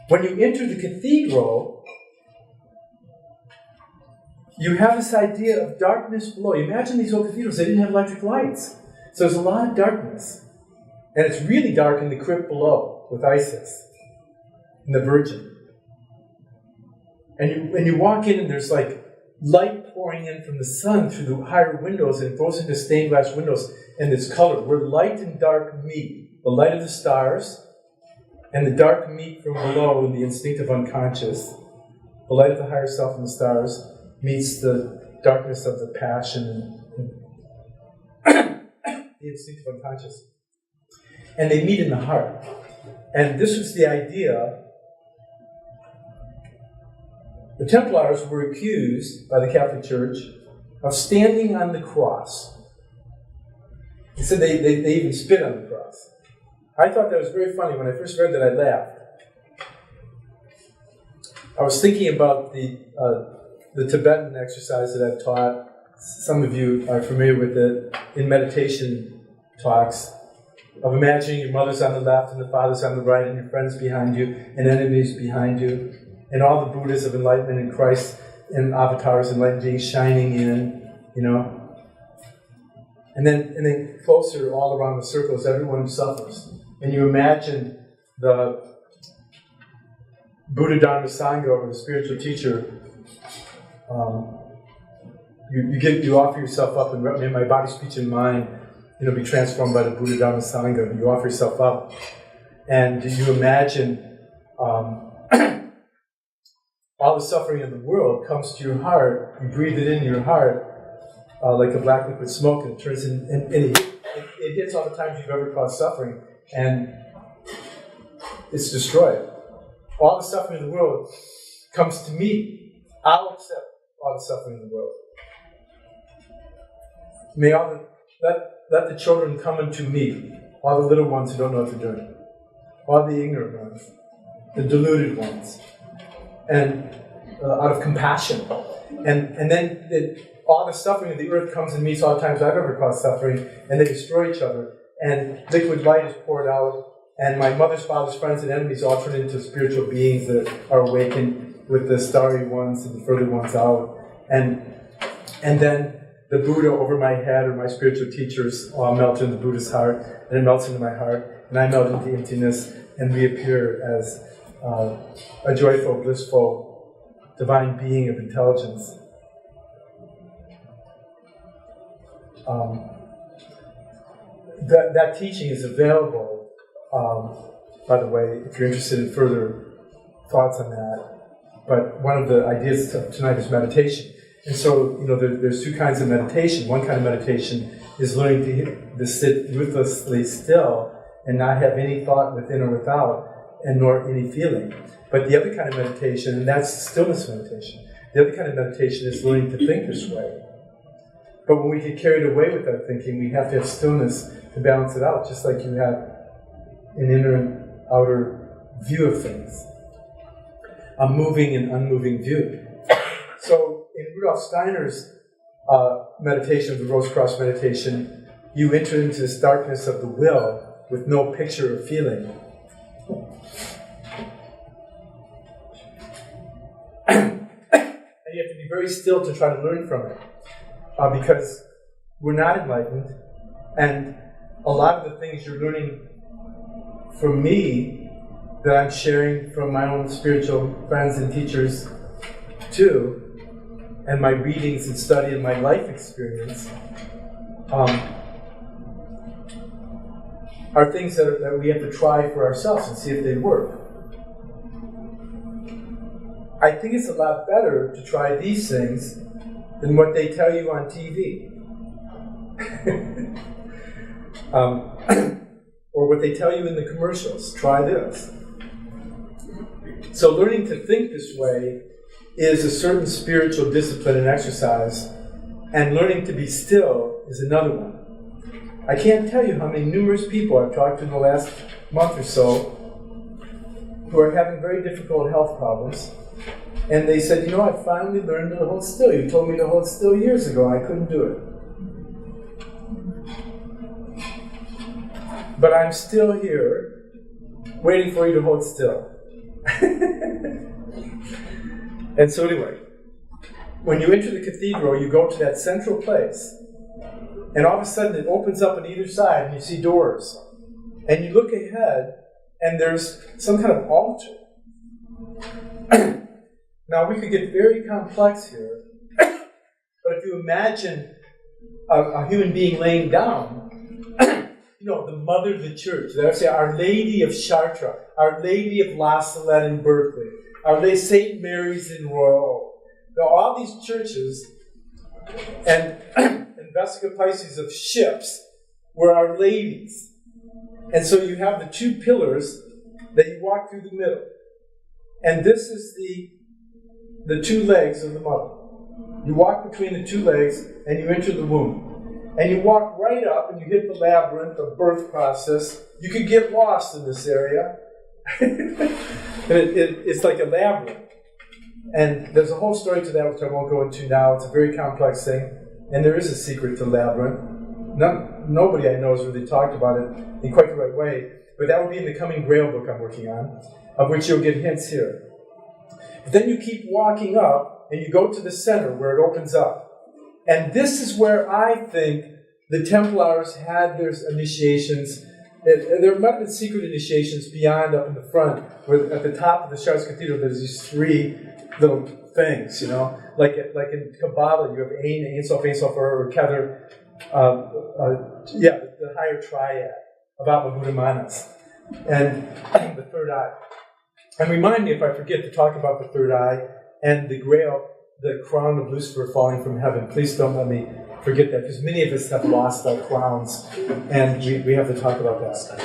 When you enter the cathedral, you have this idea of darkness below. You imagine these old cathedrals, they didn't have electric lights. So there's a lot of darkness. And it's really dark in the crypt below with Isis and the Virgin. And you walk in and there's like light pouring in from the sun through the higher windows, and it goes into stained glass windows, and this color where light and dark meet. The light of the stars and the dark meet from below in the instinctive unconscious. The light of the higher self and the stars meets the darkness of the passion and the instinctive unconscious. And they meet in the heart. And this was the idea. The Templars were accused by the Catholic Church of standing on the cross. They said they even spit on the cross. I thought that was very funny. When I first read that, I laughed. I was thinking about the Tibetan exercise that I've taught. Some of you are familiar with it in meditation talks, of imagining your mother's on the left and the father's on the right and your friends behind you and enemies behind you, and all the Buddhas of enlightenment and Christ and avatars, enlightened beings shining in, you know. And then closer, all around the circle, is everyone who suffers. And you imagine the Buddha Dharma Sangha, or the spiritual teacher. You offer yourself up, and may my body, speech, and mind, be transformed by the Buddha Dharma Sangha. You offer yourself up, and you imagine all the suffering of the world comes to your heart. You breathe it in your heart like a black liquid smoke, and it turns in, and it hits all the times you've ever caused suffering, and it's destroyed. All the suffering of the world comes to me. I'll accept all the suffering of the world. May let the children come unto me, all the little ones who don't know what they're doing, all the ignorant ones, the deluded ones, and out of compassion. And then all the suffering of the earth comes and meets all the times I've ever caused suffering, and they destroy each other. And liquid light is poured out, and my mother's, father's, friends, and enemies all turn into spiritual beings that are awakened with the starry ones and the further ones out. And then the Buddha over my head, or my spiritual teachers, all melt into the Buddha's heart, and it melts into my heart, and I melt into emptiness and reappear as a joyful, blissful, divine being of intelligence. That teaching is available, by the way, if you're interested in further thoughts on that. But one of the ideas tonight is meditation. And so, there's two kinds of meditation. One kind of meditation is learning to sit ruthlessly still and not have any thought within or without, and nor any feeling. But the other kind of meditation, and that's stillness meditation, the other kind of meditation is learning to think this way. But when we get carried away with our thinking, we have to have stillness to balance it out, just like you have an inner and outer view of things, a moving and unmoving view. So in Rudolf Steiner's meditation of the Rose Cross meditation, you enter into this darkness of the will with no picture or feeling. And you have to be very still to try to learn from it. Because we're not enlightened, and a lot of the things you're learning from me that I'm sharing from my own spiritual friends and teachers too, and my readings and study and my life experience, are things that we have to try for ourselves and see if they work. I think it's a lot better to try these things than what they tell you on TV. Or what they tell you in the commercials. Try this. So learning to think this way is a certain spiritual discipline and exercise, and learning to be still is another one. I can't tell you how many numerous people I've talked to in the last month or so who are having very difficult health problems. And they said, I finally learned to hold still. You told me to hold still years ago, and I couldn't do it. But I'm still here, waiting for you to hold still. And so anyway, when you enter the cathedral, you go to that central place, and all of a sudden it opens up on either side, and you see doors. And you look ahead, and there's some kind of altar. Now, we could get very complex here, but if you imagine a human being laying down, the mother of the church, they would say Our Lady of Chartres, Our Lady of La Salette in Berkeley, Our Lady St. Mary's in Royal. Now, all these churches and Vesica Pisces of ships were Our Ladies. And so you have the two pillars that you walk through the middle. And this is the two legs of the mother. You walk between the two legs and you enter the womb. And you walk right up and you hit the labyrinth of birth process. You could get lost in this area. It's like a labyrinth. And there's a whole story to that which I won't go into now. It's a very complex thing. And there is a secret to labyrinth. Nobody I know has really talked about it in quite the right way. But that will be in the coming Grail book I'm working on, of which you'll get hints here. But then you keep walking up, and you go to the center where it opens up. And this is where I think the Templars had their initiations. There might have been secret initiations beyond up in the front, where at the top of the Chartres Cathedral there's these three little things, like in Kabbalah you have Ein Sof, or Kether, the higher triad of Abba and the third eye. And remind me if I forget to talk about the third eye and the Grail, the crown of Lucifer falling from heaven. Please don't let me forget that, because many of us have lost our crowns, and we have to talk about that.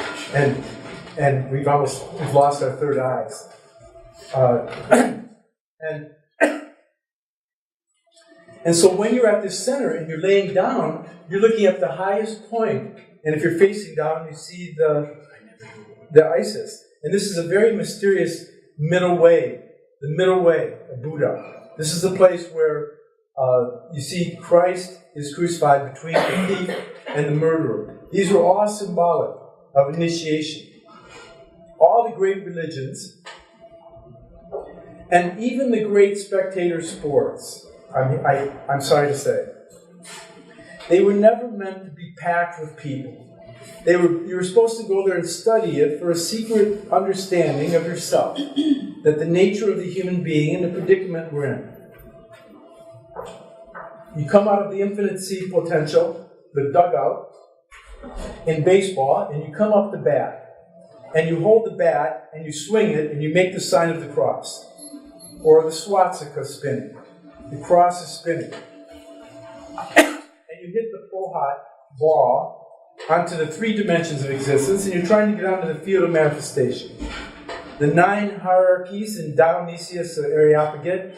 And we've lost our third eyes. And so when you're at this center and you're laying down, you're looking at the highest point. And if you're facing down, you see the Isis. And this is a very mysterious middle way, the middle way of Buddha. This is the place where you see Christ is crucified between the thief and the murderer. These are all symbolic of initiation. All the great religions, and even the great spectator sports, I'm sorry to say, they were never meant to be packed with people. You were supposed to go there and study it for a secret understanding of yourself, that the nature of the human being and the predicament we're in. You come out of the infinite sea potential, the dugout, in baseball, and you come up the bat. And you hold the bat, and you swing it, and you make the sign of the cross. Or the swastika spinning. The cross is spinning. And you hit the full hot ball onto the three dimensions of existence, and you're trying to get onto the field of manifestation. The 9 hierarchies in Dionysius the Areopagite,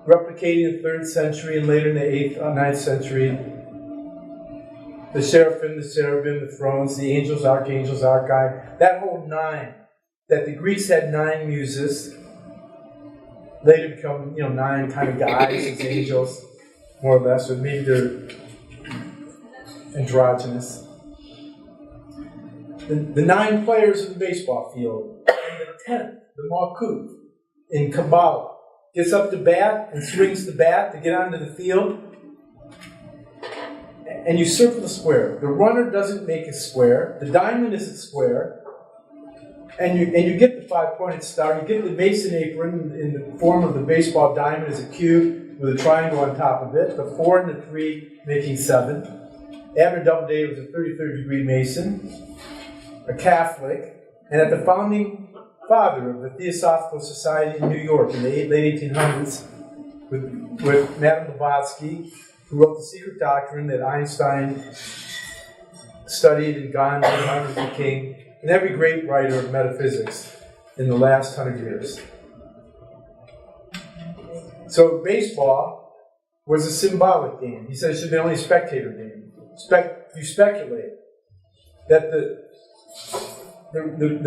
replicating in the 3rd century and later in the 8th, 9th century. The seraphim, the cherubim, the thrones, the angels, archangels, archai. That whole 9, that the Greeks had 9 muses, later become 9 kind of guys as angels, more or less, or maybe they're androgynous. The 9 players of the baseball field, and the 10th, the Malkuth, in Kabbalah, gets up to bat and swings the bat to get onto the field, and you circle the square. The runner doesn't make a square. The diamond isn't square. And you get the 5-pointed star. You get the Mason apron in the form of the baseball diamond as a cube with a triangle on top of it. The 4 and the 3 making 7. Abner Doubleday was a 33rd degree Mason, a Catholic, and at the founding father of the Theosophical Society in New York in the late 1800s with Madame Blavatsky, who wrote The Secret Doctrine that Einstein studied and Gandhi and Martin Luther King, and every great writer of metaphysics in the last 100 years. So baseball was a symbolic game. He said it should be only a spectator game. You speculate that the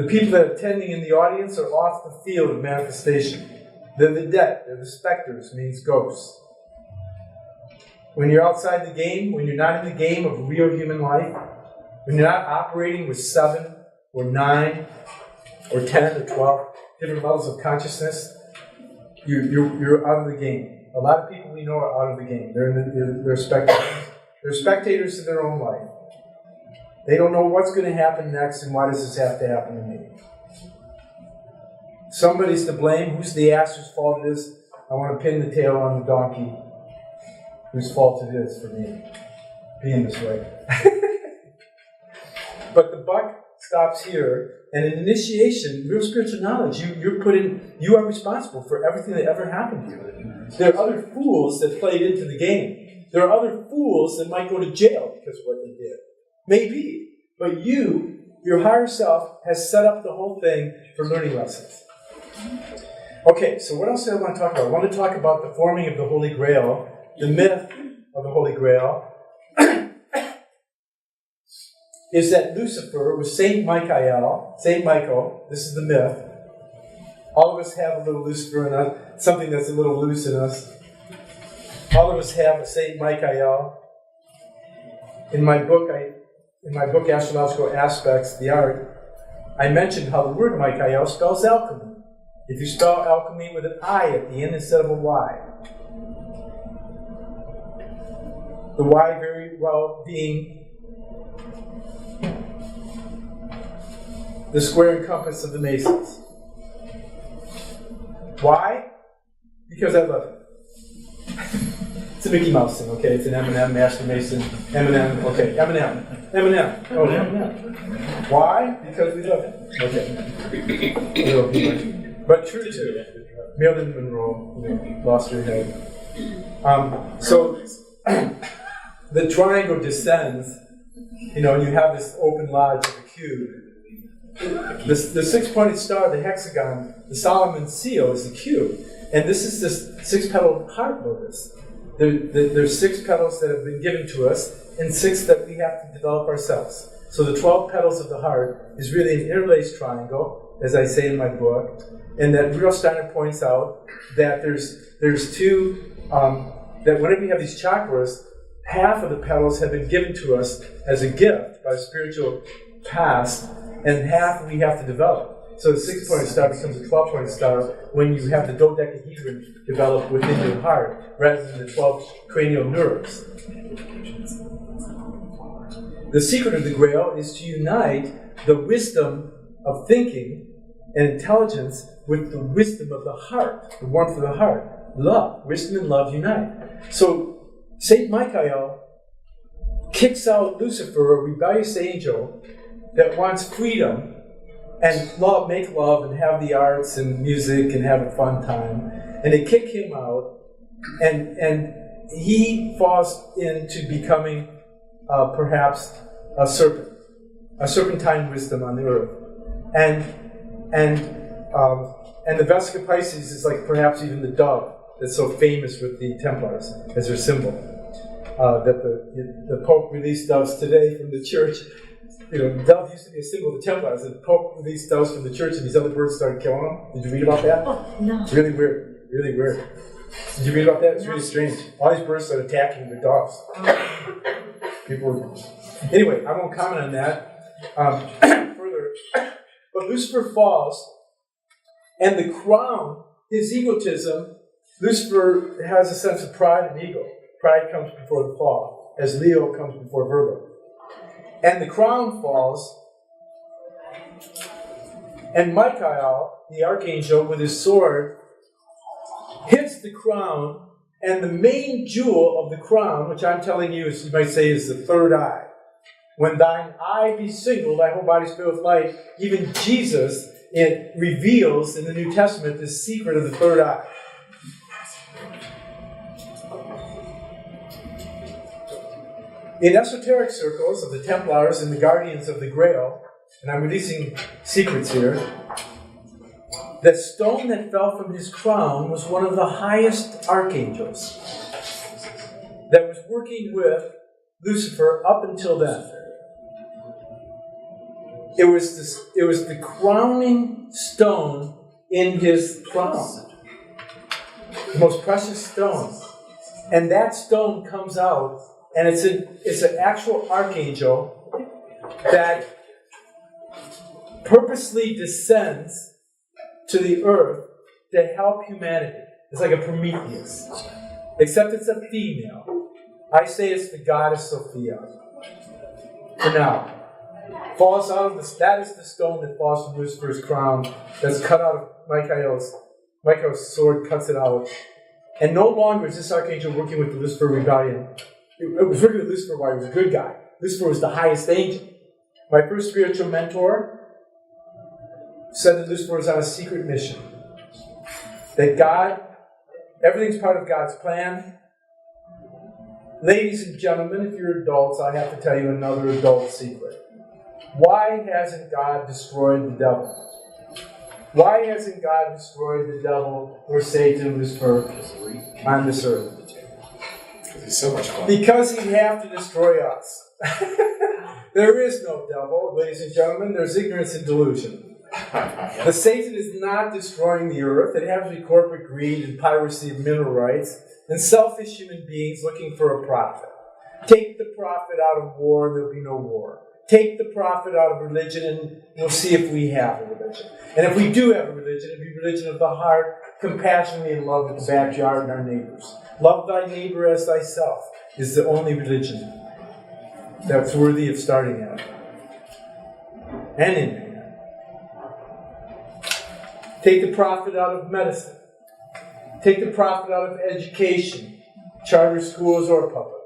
people that are attending in the audience are off the field of manifestation. They're the dead. They're the specters, means ghosts. When you're outside the game, when you're not in the game of real human life, when you're not operating with 7 or 9 or 10 or 12, different levels of consciousness, you're out of the game. A lot of people we know are out of the game. They're spectators. They're spectators of their own life. They don't know what's going to happen next and why does this have to happen to me. Somebody's to blame. Who's the ass whose fault it is? I want to pin the tail on the donkey whose fault it is for me being this way. But the buck stops here, and in initiation, real spiritual knowledge, you are responsible for everything that ever happened to you. There are other fools that played into the game. There are other fools that might go to jail because of what they did. Maybe. But your higher self, has set up the whole thing for learning lessons. Okay, so what else do I want to talk about? I want to talk about the forming of the Holy Grail, the myth of the Holy Grail, is that Lucifer was Saint Michael, this is the myth. All of us have a little Lucifer in us, something that's a little loose in us. All of us have a Saint Michael. In my book, Astrological Aspects, the Art, I mentioned how the word Michael spells alchemy. If you spell alchemy with an I at the end instead of a Y. The Y very well being the square and compass of the Masons. Why? Because I love it. It's a Mickey Mouse thing, okay? It's an M&M, Master Mason, M&M, okay, M&M. Oh, M&M. Why? Because we love it. Okay. But true too. Marilyn Monroe, lost her head. So the triangle descends, and you have this open lodge of a cube. The six-pointed star, the hexagon, the Solomon seal is the cube. And this is this six-petaled heart lotus. There's 6 petals that have been given to us, and 6 that we have to develop ourselves. So the 12 petals of the heart is really an interlaced triangle, as I say in my book, and that Rudolf Steiner points out that there's 2, that whenever you have these chakras, half of the petals have been given to us as a gift by the spiritual past, and half we have to develop. So the 6-pointed star becomes a 12-pointed star when you have the dodecahedron develop within your heart, rather than the 12 cranial nerves. The secret of the Grail is to unite the wisdom of thinking and intelligence with the wisdom of the heart, the warmth of the heart. Love. Wisdom and love unite. So Saint Michael kicks out Lucifer, a rebellious angel that wants freedom and make love and have the arts and music and have a fun time. And they kick him out, and he falls into becoming perhaps a serpent, a serpentine wisdom on the earth. And the Vesica Pisces is like perhaps even the dove that's so famous with the Templars as their symbol. That the Pope released doves today from the church. Dove used to be a symbol of the Templars, and the Pope released doves from the church, and these other birds started killing them. Did you read about that? Oh, no. Really weird. Really weird. Did you read about that? It's really strange. All these birds started attacking the doves. People were... Anyway, I won't comment on that further. But Lucifer falls, and the crown, his egotism, Lucifer has a sense of pride and ego. Pride comes before the fall, as Leo comes before Virgo. And the crown falls, and Michael, the archangel, with his sword, hits the crown, and the main jewel of the crown, which I'm telling you, you might say, is the third eye. When thine eye be single, thy whole body is filled with light. Even Jesus, it reveals in the New Testament the secret of the third eye. In esoteric circles of the Templars and the guardians of the Grail, and I'm releasing secrets here, the stone that fell from his crown was one of the highest archangels that was working with Lucifer up until then. It was the crowning stone in his crown, the most precious stone, and that stone comes out. And it's an actual archangel that purposely descends to the earth to help humanity. It's like a Prometheus. Except it's a female. I say it's the goddess Sophia. For now. Falls out of that is the stone that falls from Lucifer's crown. That's cut out of Michael's sword cuts it out. And no longer is this archangel working with the Lucifer rebellion. It was working with Lucifer while he was a good guy. Lucifer was the highest angel. My first spiritual mentor said that Lucifer was on a secret mission. That God, everything's part of God's plan. Ladies and gentlemen, if you're adults, I have to tell you another adult secret. Why hasn't God destroyed the devil? Why hasn't God destroyed the devil or Satan, Lucifer, on this earth? Because he's so much fun. Because he'd have to destroy us. There is no devil, ladies and gentlemen. There's ignorance and delusion. The Satan is not destroying the earth. It has to be corporate greed and piracy of mineral rights and selfish human beings looking for a profit. Take the profit out of war, there'll be no war. Take the profit out of religion, and we'll see if we have a religion. And if we do have a religion, it'll be religion of the heart, compassionately in love with the backyard and our neighbors. Love thy neighbor as thyself is the only religion that's worthy of starting at. And in man. Take the profit out of medicine. Take the profit out of education, charter schools or public.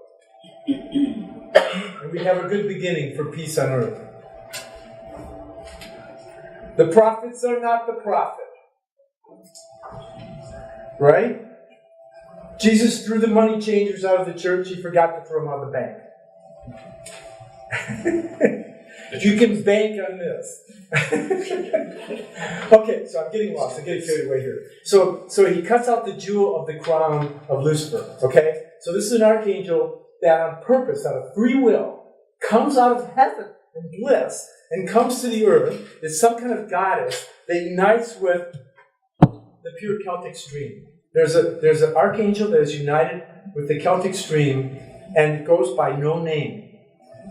And we have a good beginning for peace on earth. The prophets are not the prophet. Right? Jesus threw the money changers out of the church. He forgot to throw them out of the bank. You can bank on this. Okay, so I'm getting lost. I'm getting carried away here. So he cuts out the jewel of the crown of Lucifer. Okay? So this is an archangel that on purpose, out of free will, comes out of heaven and bliss and comes to the earth. It's some kind of goddess that unites with the pure Celtic stream. There's an archangel that is united with the Celtic stream and goes by no name.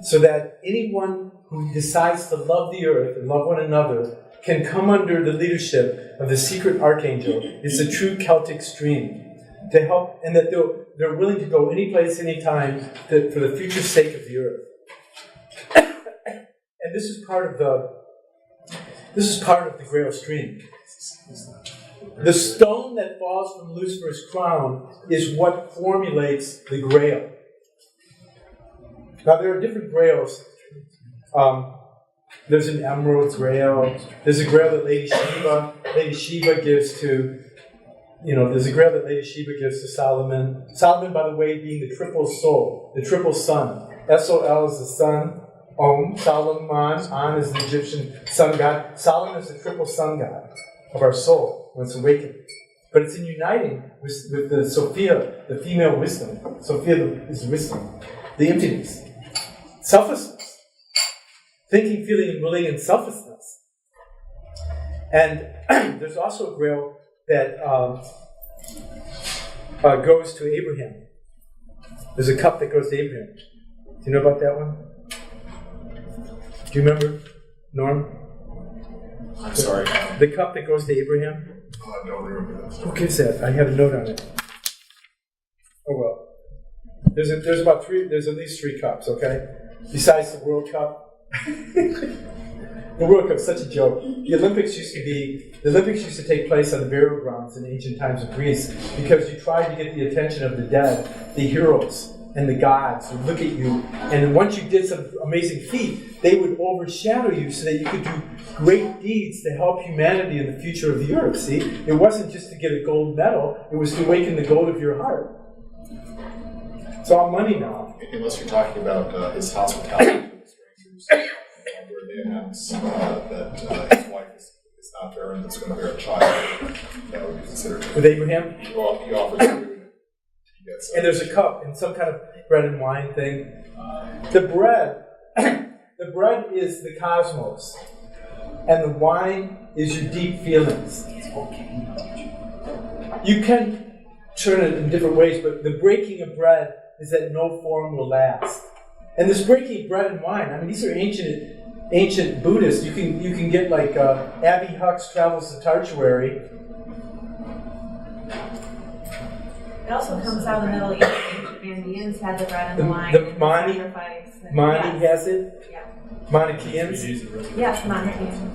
So that anyone who decides to love the earth and love one another can come under the leadership of the secret archangel. It's a true Celtic stream to help, and that they're willing to go any place, any time for the future sake of the earth. And this is part of the Grail stream. The stone that falls from Lucifer's crown is what formulates the Grail. Now there are different Grails. There's an emerald Grail. There's a Grail that Lady Shiva gives to, there's a Grail that Lady Shiva gives to Solomon. Solomon, by the way, being the triple soul, the triple sun. S-O-L is the sun. Om, Solomon, An is the Egyptian sun god. Solomon is the triple sun god of our soul when it's awakened. But it's in uniting with the Sophia, the female wisdom. Sophia is wisdom. The emptiness. Selflessness. Thinking, feeling, and willing, and selflessness. And there's also a Grail that goes to Abraham. There's a cup that goes to Abraham. Do you know about that one? Do you remember, Norm? I'm sorry. The cup that goes to Abraham? I don't remember that. Who gives that? I have a note on it. Oh well. There's at least 3 cups, okay? Besides the World Cup. The World Cup is such a joke. The Olympics used to take place on the burial grounds in ancient times of Greece because you tried to get the attention of the dead, the heroes, and the gods would look at you, and once you did some amazing feat, they would overshadow you so that you could do great deeds to help humanity in the future of the earth, see? It wasn't just to get a gold medal, it was to awaken the gold of your heart. It's all money now. Unless you're talking about his hospitality to the strangers, where they announce that his wife is not there and that's going to bear a child, that would be considered. With Abraham? He offers food. And there's a cup and some kind of bread and wine thing. The bread is the cosmos, and the wine is your deep feelings. You can turn it in different ways, but the breaking of bread is that no form will last. And this breaking of bread and wine, these are ancient ancient Buddhist, you can get like Abby Huck's Travels to Tartuary. It also comes out of the Middle East. Ancient Indians had the bread and the wine. The Mani, sacrifice. Mani has it. Yeah. Manichaeans. Yes, Manichaean.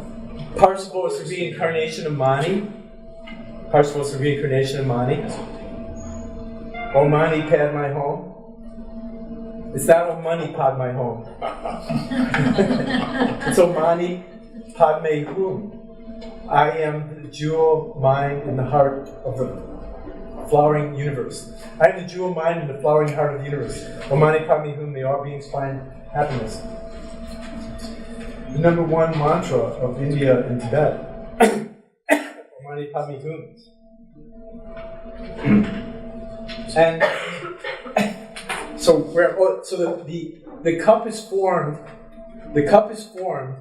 Parsifal is the reincarnation of Mani. Parsifal is the reincarnation of Mani. O Mani Padme Hum. It's not O Mani Padme Hum. It's O Mani Padme Hum. I am the jewel mind in the heart of the flowering universe. I am the jewel mind in the flowering heart of the universe. O Mani Padme Hum, may all beings find happiness. The number one mantra of India and Tibet. O Mani Padme Hum. And so the cup is formed. The cup is formed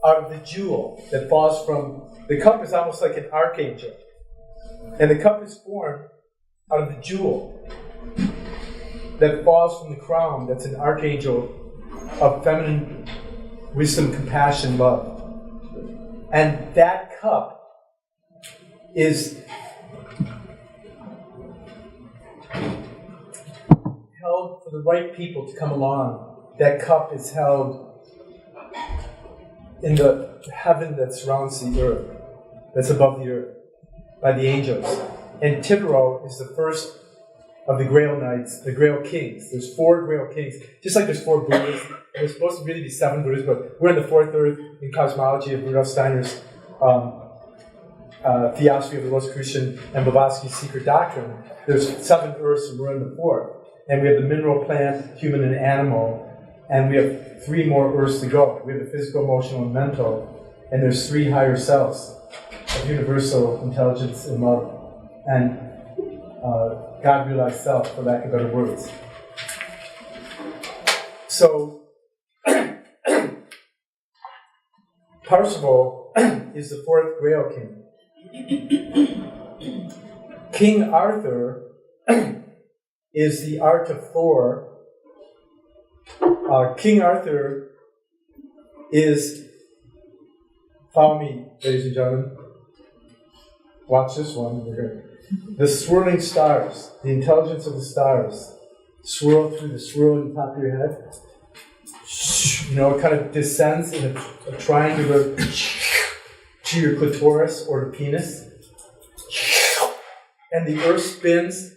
out of the jewel that falls from. The cup is almost like an archangel, and the cup is formed out of the jewel that falls from the crown. That's an archangel of feminine wisdom, compassion, love, and that cup is held for the right people to come along. That cup is held in the heaven that surrounds the earth, that's above the earth, by the angels. And Thibodeau is the first of the Grail Knights, the Grail Kings. There's 4 Grail Kings, just like there's 4 Buddhas. There's supposed to really be 7 Buddhas, but we're in the 4th earth in cosmology of Rudolf Steiner's Theosophy of the Rosicrucian and Blavatsky's Secret Doctrine. There's 7 earths, and we're in the 4th. And we have the mineral, plant, human, and animal. And we have 3 more earths to go. We have the physical, emotional, and mental. And there's 3 higher selves of universal intelligence and love. And God realized self, for lack of better words. So, Parsifal is the 4th Grail King. King Arthur is the art of Thor. King Arthur is, follow me, ladies and gentlemen. Watch this one. The swirling stars, the intelligence of the stars, swirl through the swirl in the top of your head. You know, it kind of descends in a triangular to your clitoris or the penis. And the earth spins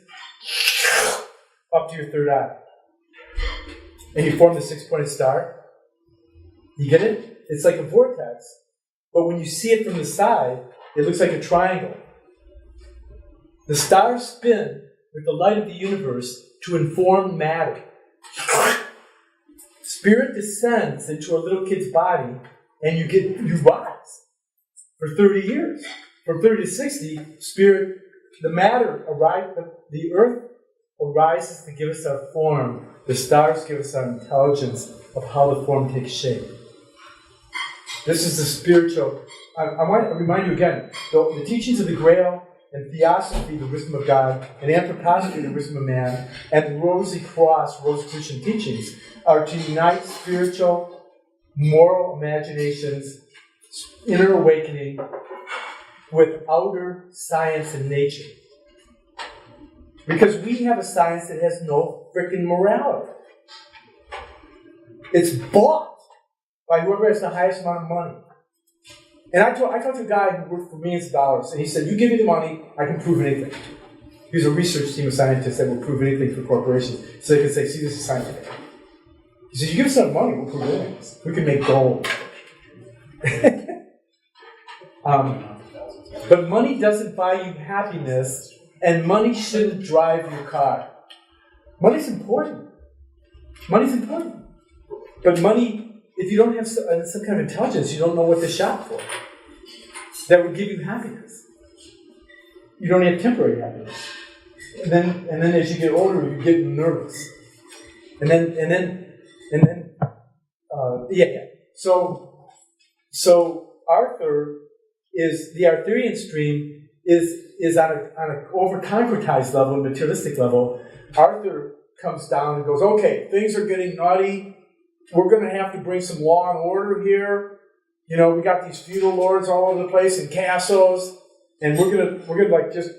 up to your third eye. And you form the 6-pointed star. You get it? It's like a vortex. But when you see it from the side, it looks like a triangle. The stars spin with the light of the universe to inform matter. Spirit descends into a little kid's body, and you rise for 30 years. From 30 to 60, spirit, the earth arises to give us our form. The stars give us our intelligence of how the form takes shape. This is the spiritual. I want to remind you again, the teachings of the Grail and Theosophy, the wisdom of God, and Anthroposophy, the wisdom of man, and the Rosy Cross, Rosicrucian teachings are to unite spiritual, moral imaginations, inner awakening, with outer science and nature. Because we have a science that has no freaking morality. It's bought by whoever has the highest amount of money. And I talked to a guy who worked for millions of dollars, and he said, you give me the money, I can prove anything. He was a research team of scientists that will prove anything for corporations. So they can say, see, this is scientific. He said, you give us enough money, we'll prove anything. We can make gold. But money doesn't buy you happiness, and money shouldn't drive your car. Money's important. Money's important. But money, if you don't have some kind of intelligence, you don't know what to shop for. That would give you happiness. You don't have temporary happiness. And then as you get older, you get nervous. So Arthur is, the Arthurian stream is on an over-concretized level, materialistic level. Arthur comes down and goes, okay, things are getting naughty, we're going to have to bring some law and order here. You know, we got these feudal lords all over the place and castles, and we're gonna like just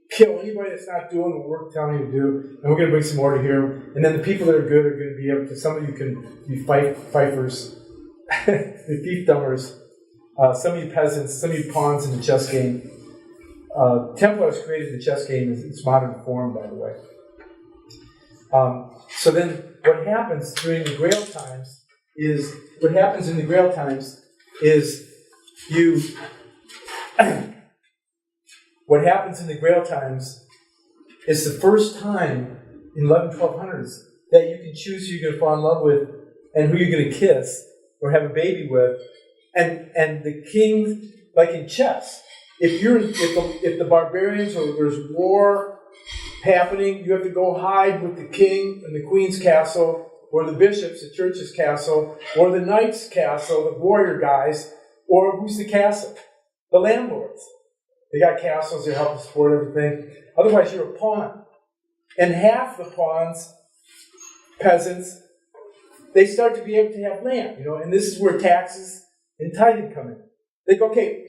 kill anybody that's not doing what we're telling you to do, and we're gonna bring some order here. And then the people that are good are gonna be able to. Some of you can be fifers, the fiefdommers. Some of you peasants, some of you pawns in the chess game. Templars created the chess game in its modern form, by the way. So then, what happens during the Grail times is you. What happens in the Grail times is the first time in 1200s that you can choose who you're going to fall in love with and who you're going to kiss or have a baby with, and the king, like in chess, if the barbarians or there's war happening, you have to go hide with the king and the queen's castle, or the bishops, the church's castle, or the knight's castle, the warrior guys, or who's the castle? The landlords. They got castles, they help to support everything. Otherwise, you're a pawn. And half the pawns, peasants, they start to be able to have land, you know, and this is where taxes and tithing come in. They go, okay,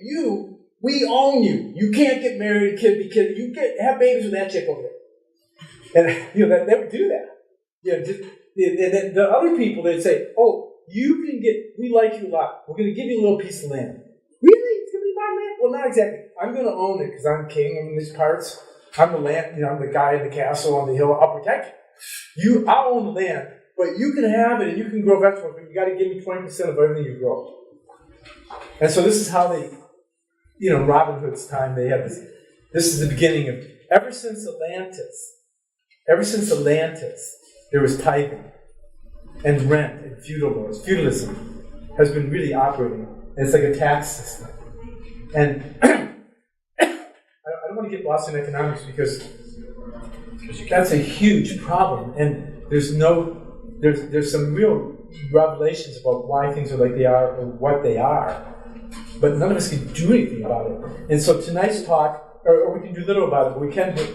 we own you. You can't get married, have babies with that chick over there. And, you know, they would do that. You know, and then the other people, they'd say, oh, we like you a lot. We're going to give you a little piece of land. Really? It's going to be my land? Well, not exactly. I'm going to own it because I'm king in these parts. I'm the land, you know, I'm the guy in the castle on the hill. I'll protect you. I'll own the land, but you can have it and you can grow vegetables, but you got to give me 20% of everything you grow. And so this is how they, you know, Robin Hood's time, they have this. This is the beginning of, ever since Atlantis, there was tithing and rent and feudal laws. Feudalism has been really operating, and it's like a tax system. And I don't want to get lost in economics because that's a huge problem, and there's some real revelations about why things are like they are or what they are, but none of us can do anything about it. And so tonight's talk, or we can do little about it, but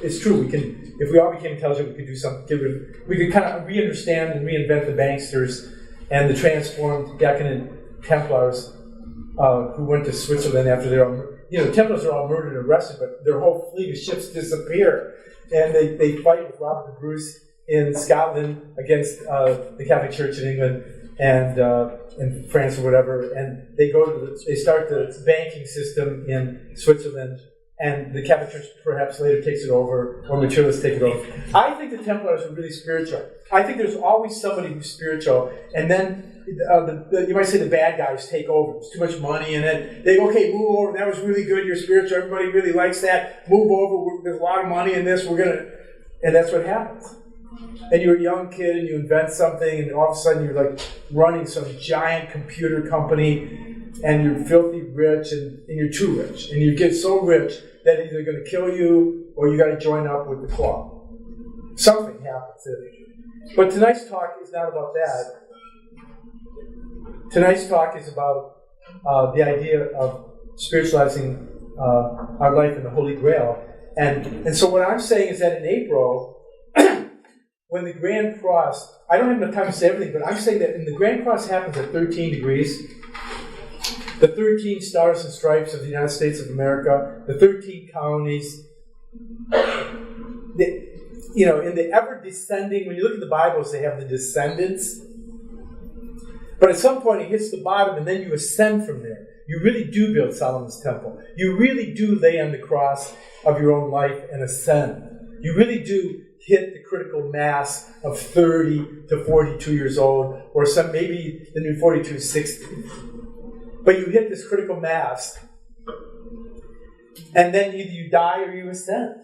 it's true, we can, if we all became intelligent, we could do something, we could kind of re-understand and reinvent the banksters and the transformed, decadent Templars who went to Switzerland after the Templars are all murdered and arrested, but their whole fleet of ships disappear. And they fight with Robert the Bruce in Scotland against the Catholic Church in England and in France or whatever, and they start the banking system in Switzerland, and the Catholic Church perhaps later takes it over, or materialists take it over. I think the Templars are really spiritual. I think there's always somebody who's spiritual, and then you might say the bad guys take over. There's too much money in it. They go, okay, move over. That was really good. You're spiritual. Everybody really likes that. Move over. There's a lot of money in this. And that's what happens. And you're a young kid and you invent something, and all of a sudden you're like running some giant computer company, and you're filthy rich, and you're too rich. And you get so rich that either they're going to kill you or you got to join up with the club. Something happens. But tonight's talk is not about that. Tonight's talk is about the idea of spiritualizing our life in the Holy Grail. And so what I'm saying is that in April, when the Grand Cross, I don't have enough time to say everything, but I'm saying that when the Grand Cross happens at 13 degrees, the 13 stars and stripes of the United States of America, the 13 colonies, in the ever-descending, when you look at the Bibles, they have the descendants. But at some point, it hits the bottom, and then you ascend from there. You really do build Solomon's temple. You really do lay on the cross of your own life and ascend. You really do hit the critical mass of 30 to 42 years old, or maybe the new 42 is 60. But you hit this critical mass, and then either you die or you ascend.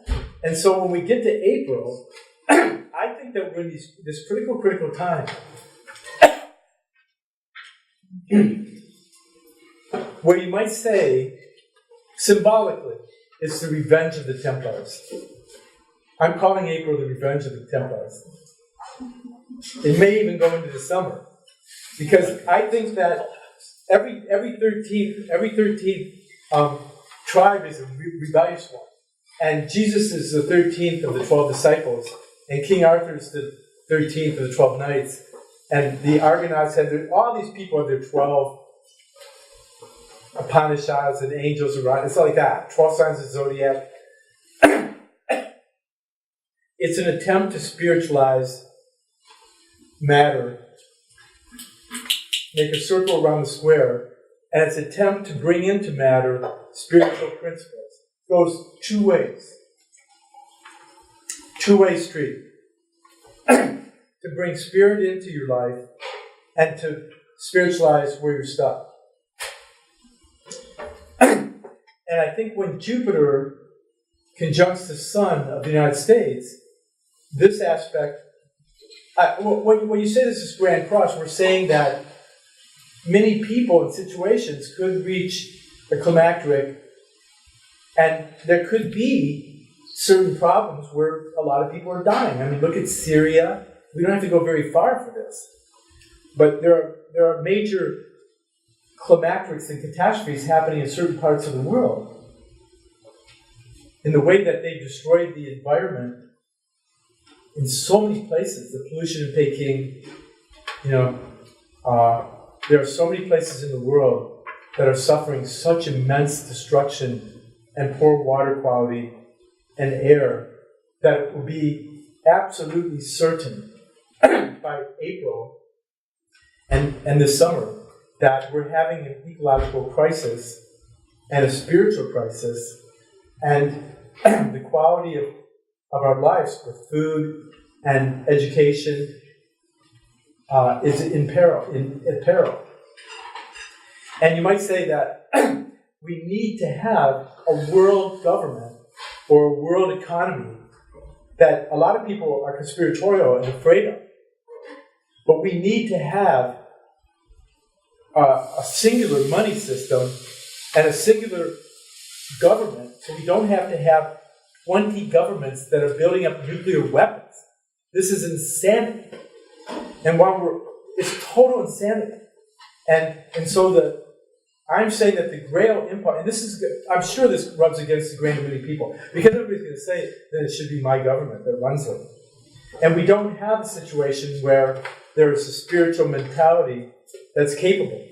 And so when we get to April, I think that we're in this critical time where you might say, symbolically, it's the revenge of the Templars. I'm calling April the revenge of the Templars. It may even go into the summer, because I think that every 13th tribe is a rebellious one, and Jesus is the 13th of the 12 disciples, and King Arthur is the 13th of the 12 knights, And the Argonauts had all these people had their 12 Upanishads and angels around. It's like that. 12 signs of the zodiac. It's an attempt to spiritualize matter, make a circle around the square, and it's an attempt to bring into matter spiritual principles. It goes two ways. Two-way street. To bring spirit into your life and to spiritualize where you're stuck. And I think when Jupiter conjuncts the sun of the United States, this aspect, when you say this is Grand Cross, we're saying that many people in situations could reach a climacteric, and there could be certain problems where a lot of people are dying. I mean, look at Syria. We don't have to go very far for this. But there are major climacterics and catastrophes happening in certain parts of the world. In the way that they've destroyed the environment in so many places, the pollution in Peking, there are so many places in the world that are suffering such immense destruction and poor water quality and air that it will be absolutely certain by April and this summer that we're having an ecological crisis and a spiritual crisis, and the quality of our lives with food and education is in peril. And you might say that we need to have a world government or a world economy that a lot of people are conspiratorial and afraid of. But we need to have a singular money system and a singular government, so we don't have to have 20 governments that are building up nuclear weapons. This is insanity. And it's total insanity. And so I'm saying that the Grail Empire, and I'm sure this rubs against the grain of many people, because everybody's going to say that it should be my government that runs it. And we don't have a situation where there is a spiritual mentality that's capable.